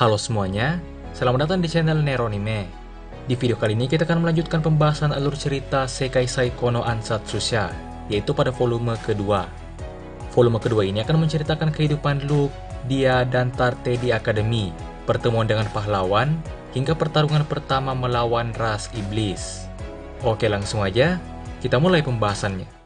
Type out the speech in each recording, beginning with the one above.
Halo semuanya, selamat datang di channel Neronime. Di video kali ini kita akan melanjutkan pembahasan alur cerita Sekai Saiko no Ansatsusha, yaitu pada volume kedua. Volume kedua ini akan menceritakan kehidupan Luke, dia, dan Tarte di akademi, pertemuan dengan pahlawan, hingga pertarungan pertama melawan ras iblis. Oke, langsung aja, kita mulai pembahasannya.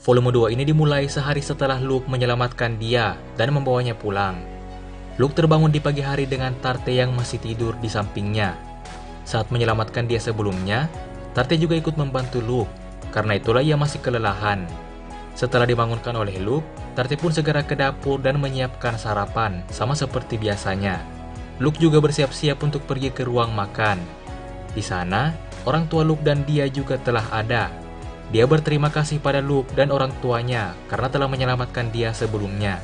Volume 2 ini dimulai sehari setelah Luke menyelamatkan dia dan membawanya pulang. Luke terbangun di pagi hari dengan Tarte yang masih tidur di sampingnya. Saat menyelamatkan dia sebelumnya, Tarte juga ikut membantu Luke, karena itulah ia masih kelelahan. Setelah dibangunkan oleh Luke, Tarte pun segera ke dapur dan menyiapkan sarapan, sama seperti biasanya. Luke juga bersiap-siap untuk pergi ke ruang makan. Di sana, orang tua Luke dan dia juga telah ada. Dia berterima kasih pada Luke dan orang tuanya karena telah menyelamatkan dia sebelumnya.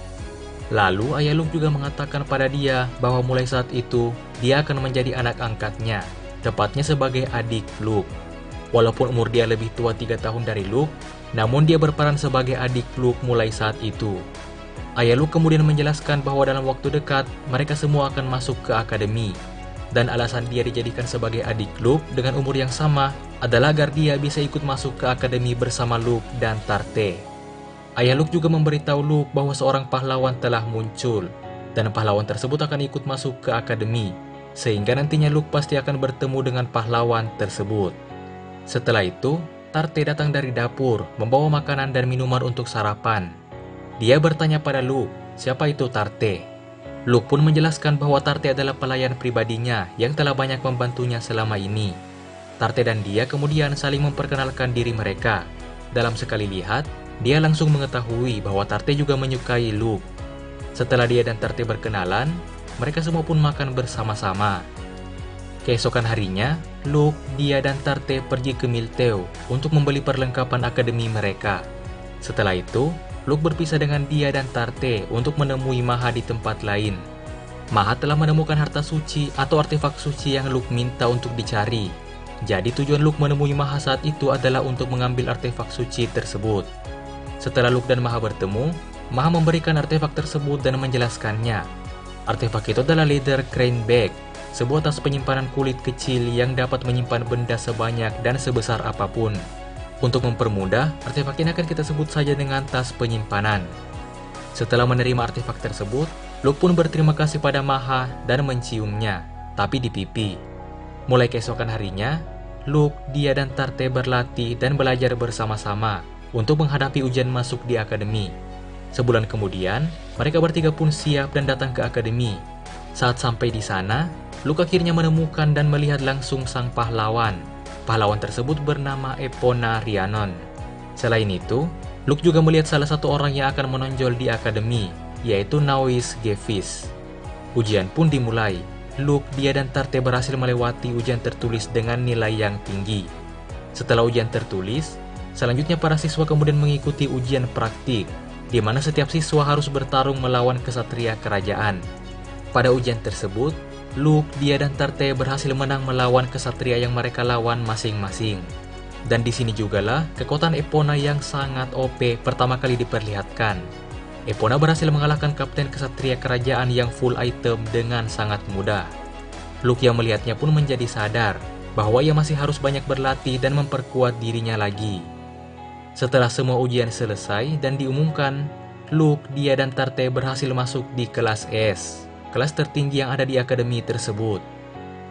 Lalu ayah Luke juga mengatakan pada dia bahwa mulai saat itu dia akan menjadi anak angkatnya, tepatnya sebagai adik Luke. Walaupun umur dia lebih tua 3 tahun dari Luke, namun dia berperan sebagai adik Luke mulai saat itu. Ayah Luke kemudian menjelaskan bahwa dalam waktu dekat mereka semua akan masuk ke akademi. Dan alasan dia dijadikan sebagai adik Luke dengan umur yang sama adalah agar dia bisa ikut masuk ke akademi bersama Luke dan Tarte. Ayah Luke juga memberitahu Luke bahwa seorang pahlawan telah muncul, dan pahlawan tersebut akan ikut masuk ke akademi, sehingga nantinya Luke pasti akan bertemu dengan pahlawan tersebut. Setelah itu, Tarte datang dari dapur, membawa makanan dan minuman untuk sarapan. Dia bertanya pada Luke, siapa itu Tarte? Luke pun menjelaskan bahwa Tarte adalah pelayan pribadinya yang telah banyak membantunya selama ini. Tarte dan dia kemudian saling memperkenalkan diri mereka. Dalam sekali lihat, dia langsung mengetahui bahwa Tarte juga menyukai Luke. Setelah dia dan Tarte berkenalan, mereka semua pun makan bersama-sama. Keesokan harinya, Luke, dia dan Tarte pergi ke Milteo untuk membeli perlengkapan akademi mereka. Setelah itu, Luke berpisah dengan dia dan Tarte untuk menemui Maha di tempat lain. Maha telah menemukan harta suci atau artefak suci yang Luke minta untuk dicari. Jadi tujuan Luke menemui Maha saat itu adalah untuk mengambil artefak suci tersebut. Setelah Luke dan Maha bertemu, Maha memberikan artefak tersebut dan menjelaskannya. Artefak itu adalah Leather Crane Bag, sebuah tas penyimpanan kulit kecil yang dapat menyimpan benda sebanyak dan sebesar apapun. Untuk mempermudah, artefak ini akan kita sebut saja dengan tas penyimpanan. Setelah menerima artefak tersebut, Luke pun berterima kasih pada Maha dan menciumnya, tapi di pipi. Mulai keesokan harinya, Luke, dia dan Tarte berlatih dan belajar bersama-sama untuk menghadapi ujian masuk di akademi. Sebulan kemudian, mereka bertiga pun siap dan datang ke akademi. Saat sampai di sana, Luke akhirnya menemukan dan melihat langsung sang pahlawan. Pahlawan tersebut bernama Epona Rhiannon. Selain itu, Luke juga melihat salah satu orang yang akan menonjol di akademi, yaitu Naoise Gevis. Ujian pun dimulai. Luke, dia dan Tarte berhasil melewati ujian tertulis dengan nilai yang tinggi. Setelah ujian tertulis, selanjutnya para siswa kemudian mengikuti ujian praktik, di mana setiap siswa harus bertarung melawan kesatria kerajaan. Pada ujian tersebut, Luke, dia dan Tarte berhasil menang melawan kesatria yang mereka lawan masing-masing. Dan di sini jugalah kekuatan Epona yang sangat OP pertama kali diperlihatkan. Epona berhasil mengalahkan kapten kesatria kerajaan yang full item dengan sangat mudah. Luke yang melihatnya pun menjadi sadar bahwa ia masih harus banyak berlatih dan memperkuat dirinya lagi. Setelah semua ujian selesai dan diumumkan, Luke, dia dan Tarte berhasil masuk di kelas S, kelas tertinggi yang ada di akademi tersebut.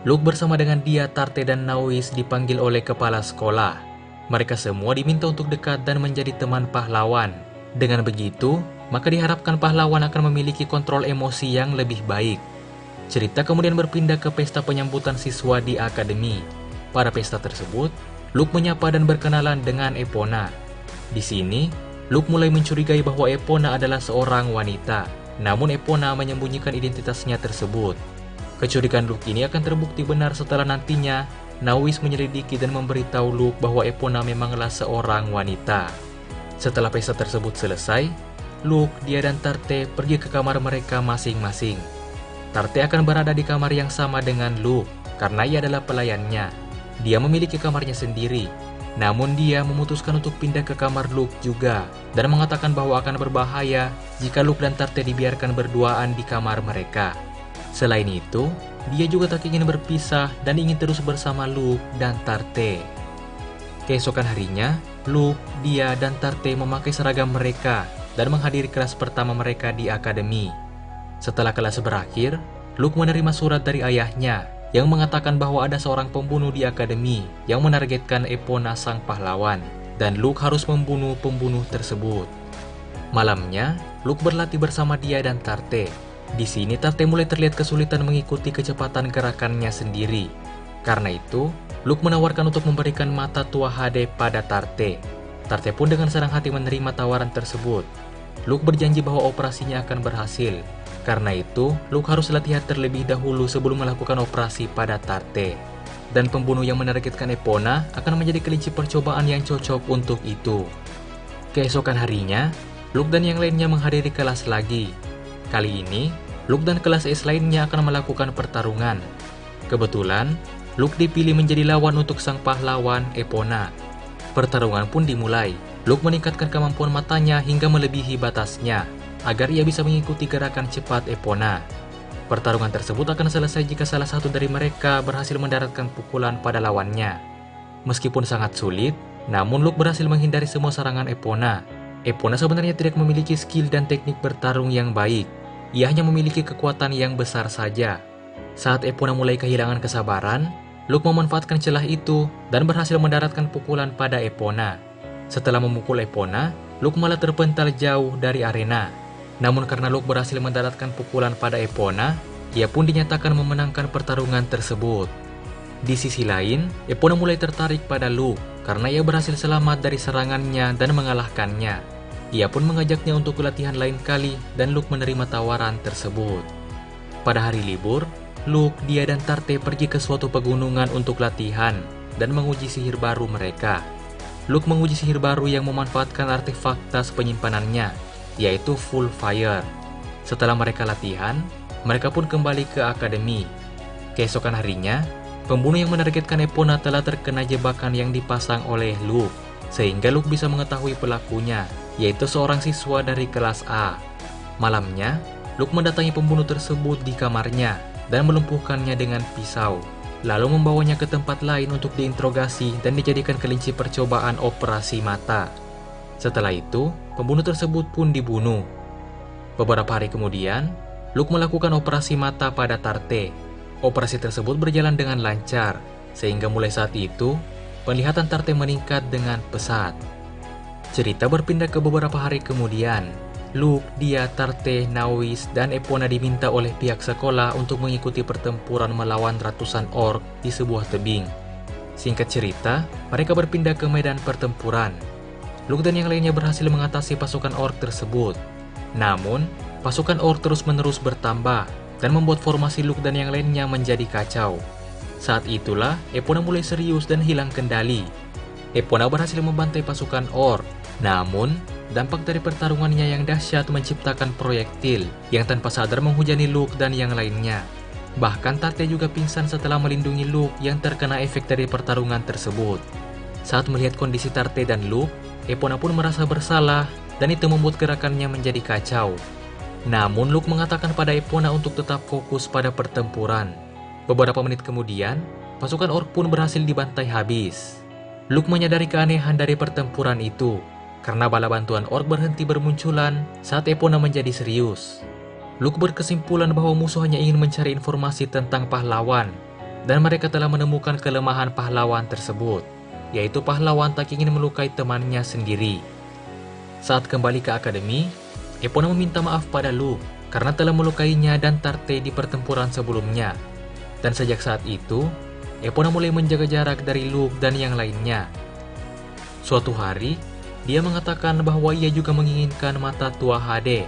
Luke bersama dengan dia, Tarte dan Naoise dipanggil oleh kepala sekolah. Mereka semua diminta untuk dekat dan menjadi teman pahlawan. Dengan begitu, maka diharapkan pahlawan akan memiliki kontrol emosi yang lebih baik. Cerita kemudian berpindah ke pesta penyambutan siswa di akademi. Pada pesta tersebut, Luke menyapa dan berkenalan dengan Epona. Di sini, Luke mulai mencurigai bahwa Epona adalah seorang wanita. Namun Epona menyembunyikan identitasnya tersebut. Kecurigaan Luke ini akan terbukti benar setelah nantinya Naoise menyelidiki dan memberitahu Luke bahwa Epona memanglah seorang wanita. Setelah pesta tersebut selesai, Luke, dia dan Tarte pergi ke kamar mereka masing-masing. Tarte akan berada di kamar yang sama dengan Luke karena ia adalah pelayannya. Dia memiliki kamarnya sendiri, namun dia memutuskan untuk pindah ke kamar Luke juga dan mengatakan bahwa akan berbahaya jika Luke dan Tarte dibiarkan berduaan di kamar mereka. Selain itu, dia juga tak ingin berpisah dan ingin terus bersama Luke dan Tarte. Keesokan harinya, Luke, dia, dan Tarte memakai seragam mereka dan menghadiri kelas pertama mereka di akademi. Setelah kelas berakhir, Luke menerima surat dari ayahnya yang mengatakan bahwa ada seorang pembunuh di akademi yang menargetkan Epona sang pahlawan, dan Luke harus membunuh pembunuh tersebut. Malamnya, Luke berlatih bersama dia dan Tarte. Di sini Tarte mulai terlihat kesulitan mengikuti kecepatan gerakannya sendiri. Karena itu, Luke menawarkan untuk memberikan mata tua HD pada Tarte. Tarte pun dengan senang hati menerima tawaran tersebut. Luke berjanji bahwa operasinya akan berhasil. Karena itu, Luke harus latihan terlebih dahulu sebelum melakukan operasi pada Tarte. Dan pembunuh yang menargetkan Epona akan menjadi kelinci percobaan yang cocok untuk itu. Keesokan harinya, Luke dan yang lainnya menghadiri kelas lagi. Kali ini, Luke dan kelas S lainnya akan melakukan pertarungan. Kebetulan, Luke dipilih menjadi lawan untuk sang pahlawan Epona. Pertarungan pun dimulai. Luke meningkatkan kemampuan matanya hingga melebihi batasnya, agar ia bisa mengikuti gerakan cepat Epona. Pertarungan tersebut akan selesai jika salah satu dari mereka berhasil mendaratkan pukulan pada lawannya. Meskipun sangat sulit, namun Luke berhasil menghindari semua serangan Epona. Epona sebenarnya tidak memiliki skill dan teknik bertarung yang baik. Ia hanya memiliki kekuatan yang besar saja. Saat Epona mulai kehilangan kesabaran, Luke memanfaatkan celah itu dan berhasil mendaratkan pukulan pada Epona. Setelah memukul Epona, Luke malah terpental jauh dari arena. Namun karena Luke berhasil mendaratkan pukulan pada Epona, ia pun dinyatakan memenangkan pertarungan tersebut. Di sisi lain, Epona mulai tertarik pada Luke karena ia berhasil selamat dari serangannya dan mengalahkannya. Ia pun mengajaknya untuk latihan lain kali dan Luke menerima tawaran tersebut. Pada hari libur, Luke, dia, dan Tarte pergi ke suatu pegunungan untuk latihan dan menguji sihir baru mereka. Luke menguji sihir baru yang memanfaatkan artefak tas penyimpanannya, yaitu Full Fire. Setelah mereka latihan, mereka pun kembali ke akademi. Keesokan harinya, pembunuh yang menargetkan Epona telah terkena jebakan yang dipasang oleh Luke, sehingga Luke bisa mengetahui pelakunya, yaitu seorang siswa dari kelas A. Malamnya, Luke mendatangi pembunuh tersebut di kamarnya dan melumpuhkannya dengan pisau, lalu membawanya ke tempat lain untuk diinterogasi dan dijadikan kelinci percobaan operasi mata. Setelah itu, pembunuh tersebut pun dibunuh. Beberapa hari kemudian, Luke melakukan operasi mata pada Tarte. Operasi tersebut berjalan dengan lancar, sehingga mulai saat itu, penglihatan Tarte meningkat dengan pesat. Cerita berpindah ke beberapa hari kemudian. Luke, dia, Tarte, Nawis, dan Epona diminta oleh pihak sekolah untuk mengikuti pertempuran melawan ratusan orc di sebuah tebing. Singkat cerita, mereka berpindah ke medan pertempuran. Luke dan yang lainnya berhasil mengatasi pasukan orc tersebut. Namun, pasukan orc terus-menerus bertambah dan membuat formasi Luke dan yang lainnya menjadi kacau. Saat itulah, Epona mulai serius dan hilang kendali. Epona berhasil membantai pasukan orc. Namun, dampak dari pertarungannya yang dahsyat menciptakan proyektil yang tanpa sadar menghujani Luke dan yang lainnya. Bahkan Tarte juga pingsan setelah melindungi Luke yang terkena efek dari pertarungan tersebut. Saat melihat kondisi Tarte dan Luke, Epona pun merasa bersalah dan itu membuat gerakannya menjadi kacau. Namun Luke mengatakan pada Epona untuk tetap fokus pada pertempuran. Beberapa menit kemudian, pasukan orc pun berhasil dibantai habis. Luke menyadari keanehan dari pertempuran itu, karena bala bantuan orc berhenti bermunculan saat Epona menjadi serius. Luke berkesimpulan bahwa musuh hanya ingin mencari informasi tentang pahlawan, dan mereka telah menemukan kelemahan pahlawan tersebut, yaitu pahlawan tak ingin melukai temannya sendiri. Saat kembali ke akademi, Epona meminta maaf pada Luke karena telah melukainya dan Tarte di pertempuran sebelumnya. Dan sejak saat itu, Epona mulai menjaga jarak dari Luke dan yang lainnya. Suatu hari, dia mengatakan bahwa ia juga menginginkan mata tua HD.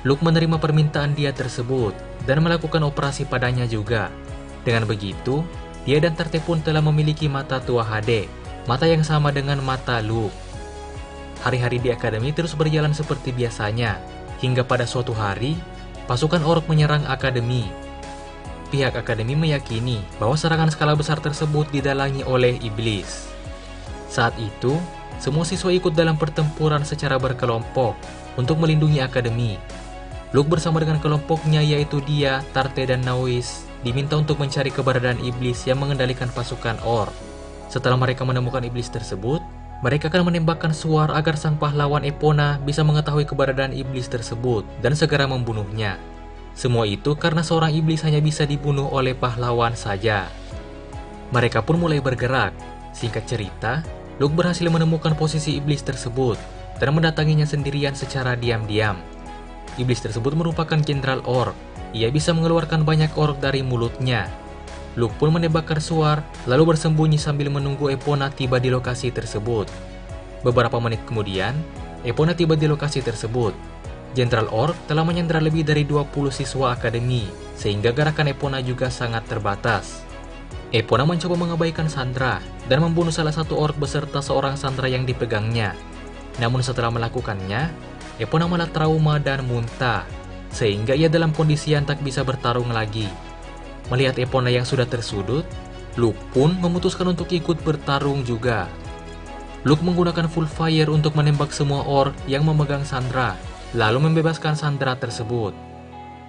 Luke menerima permintaan dia tersebut dan melakukan operasi padanya juga. Dengan begitu, dia dan Tarte pun telah memiliki mata tua HD, mata yang sama dengan mata Luke. Hari-hari di akademi terus berjalan seperti biasanya, hingga pada suatu hari, pasukan orc menyerang akademi. pihak akademi meyakini bahwa serangan skala besar tersebut didalangi oleh iblis. Saat itu, semua siswa ikut dalam pertempuran secara berkelompok untuk melindungi akademi. Luke bersama dengan kelompoknya yaitu dia, Tarte, dan Naois diminta untuk mencari keberadaan iblis yang mengendalikan pasukan Orc. Setelah mereka menemukan iblis tersebut, mereka akan menembakkan suar agar sang pahlawan Epona bisa mengetahui keberadaan iblis tersebut dan segera membunuhnya. Semua itu karena seorang iblis hanya bisa dibunuh oleh pahlawan saja. Mereka pun mulai bergerak. Singkat cerita, Luke berhasil menemukan posisi iblis tersebut dan mendatanginya sendirian secara diam-diam. Iblis tersebut merupakan Jenderal Orc. Ia bisa mengeluarkan banyak orc dari mulutnya. Luke pun menembakkan suar, lalu bersembunyi sambil menunggu Epona tiba di lokasi tersebut. Beberapa menit kemudian, Epona tiba di lokasi tersebut. Jenderal Orc telah menyandera lebih dari 20 siswa akademi, sehingga gerakan Epona juga sangat terbatas. Epona mencoba mengabaikan Sandra dan membunuh salah satu orc beserta seorang Sandra yang dipegangnya. Namun setelah melakukannya, Epona malah trauma dan muntah, sehingga ia dalam kondisi yang tak bisa bertarung lagi. Melihat Epona yang sudah tersudut, Luke pun memutuskan untuk ikut bertarung juga. Luke menggunakan full fire untuk menembak semua orc yang memegang Sandra, lalu membebaskan Sandra tersebut.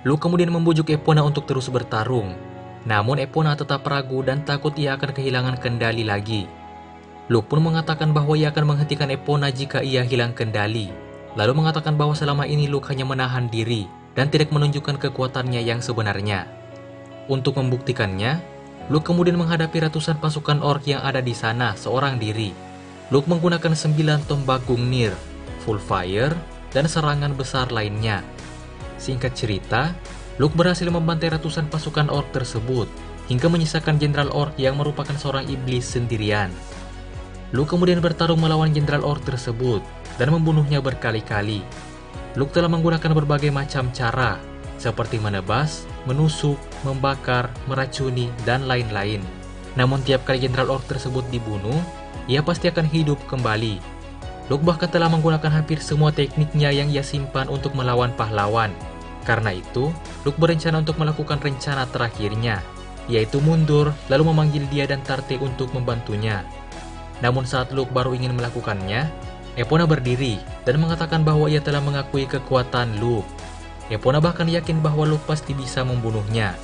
Luke kemudian membujuk Epona untuk terus bertarung. Namun Epona tetap ragu dan takut ia akan kehilangan kendali lagi. Luke pun mengatakan bahwa ia akan menghentikan Epona jika ia hilang kendali. Lalu mengatakan bahwa selama ini Luke hanya menahan diri dan tidak menunjukkan kekuatannya yang sebenarnya. Untuk membuktikannya, Luke kemudian menghadapi ratusan pasukan orc yang ada di sana seorang diri. Luke menggunakan 9 tombak Gungnir, full fire, dan serangan besar lainnya. Singkat cerita, Luke berhasil membantai ratusan pasukan orc tersebut, hingga menyisakan Jenderal Orc yang merupakan seorang iblis sendirian. Luke kemudian bertarung melawan Jenderal Orc tersebut, dan membunuhnya berkali-kali. Luke telah menggunakan berbagai macam cara, seperti menebas, menusuk, membakar, meracuni, dan lain-lain. Namun tiap kali Jenderal Orc tersebut dibunuh, ia pasti akan hidup kembali. Luke bahkan telah menggunakan hampir semua tekniknya yang ia simpan untuk melawan pahlawan. Karena itu, Luke berencana untuk melakukan rencana terakhirnya, yaitu mundur lalu memanggil dia dan Tarte untuk membantunya. Namun saat Luke baru ingin melakukannya, Epona berdiri dan mengatakan bahwa ia telah mengakui kekuatan Luke. Epona bahkan yakin bahwa Luke pasti bisa membunuhnya.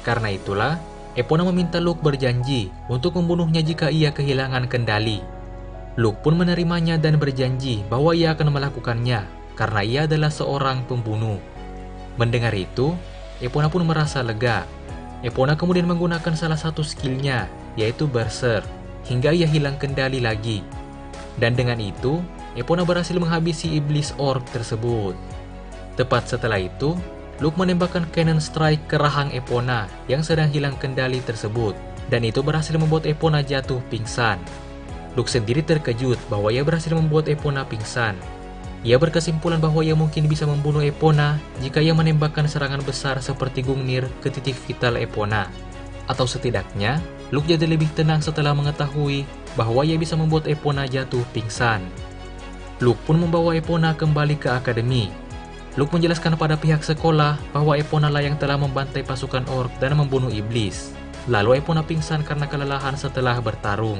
Karena itulah, Epona meminta Luke berjanji untuk membunuhnya jika ia kehilangan kendali. Luke pun menerimanya dan berjanji bahwa ia akan melakukannya karena ia adalah seorang pembunuh. Mendengar itu, Epona pun merasa lega. Epona kemudian menggunakan salah satu skillnya, yaitu Berserk, hingga ia hilang kendali lagi. Dan dengan itu, Epona berhasil menghabisi iblis orc tersebut. Tepat setelah itu, Luke menembakkan Cannon Strike ke rahang Epona yang sedang hilang kendali tersebut, dan itu berhasil membuat Epona jatuh pingsan. Luke sendiri terkejut bahwa ia berhasil membuat Epona pingsan. Ia berkesimpulan bahwa ia mungkin bisa membunuh Epona jika ia menembakkan serangan besar seperti Gungnir ke titik vital Epona. Atau setidaknya, Luke jadi lebih tenang setelah mengetahui bahwa ia bisa membuat Epona jatuh pingsan. Luke pun membawa Epona kembali ke akademi. Luke menjelaskan pada pihak sekolah bahwa Epona lah yang telah membantai pasukan orc dan membunuh iblis. Lalu Epona pingsan karena kelelahan setelah bertarung.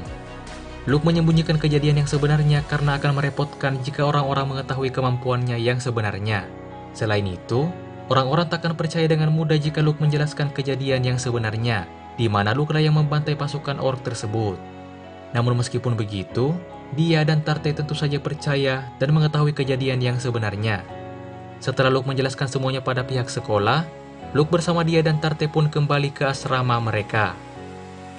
Luke menyembunyikan kejadian yang sebenarnya karena akan merepotkan jika orang-orang mengetahui kemampuannya yang sebenarnya. Selain itu, orang-orang takkan percaya dengan mudah jika Luke menjelaskan kejadian yang sebenarnya, di mana Luke lah yang membantai pasukan orc tersebut. Namun meskipun begitu, dia dan Tarte tentu saja percaya dan mengetahui kejadian yang sebenarnya. Setelah Luke menjelaskan semuanya pada pihak sekolah, Luke bersama dia dan Tarte pun kembali ke asrama mereka.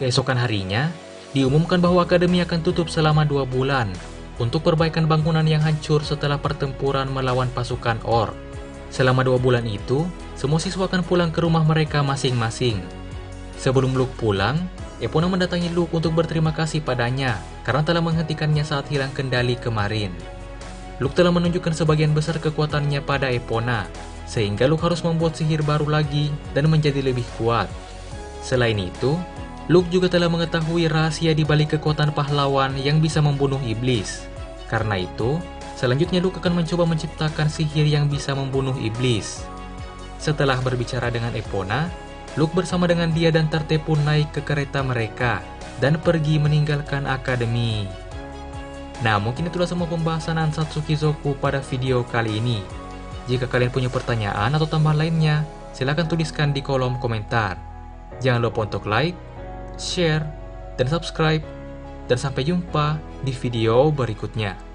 Keesokan harinya, diumumkan bahwa akademi akan tutup selama 2 bulan untuk perbaikan bangunan yang hancur setelah pertempuran melawan pasukan orc. Selama 2 bulan itu, semua siswa akan pulang ke rumah mereka masing-masing. Sebelum Luke pulang, Epona mendatangi Luke untuk berterima kasih padanya karena telah menghentikannya saat hilang kendali kemarin. Luke telah menunjukkan sebagian besar kekuatannya pada Epona, sehingga Luke harus membuat sihir baru lagi dan menjadi lebih kuat. Selain itu, Luke juga telah mengetahui rahasia di balik kekuatan pahlawan yang bisa membunuh iblis. Karena itu, selanjutnya Luke akan mencoba menciptakan sihir yang bisa membunuh iblis. Setelah berbicara dengan Epona, Luke bersama dengan dia dan Tarte pun naik ke kereta mereka dan pergi meninggalkan akademi. Nah, mungkin itulah semua pembahasan Ansatsu Kizoku pada video kali ini. Jika kalian punya pertanyaan atau tambahan lainnya, silahkan tuliskan di kolom komentar. Jangan lupa untuk like, share, dan subscribe. Dan sampai jumpa di video berikutnya.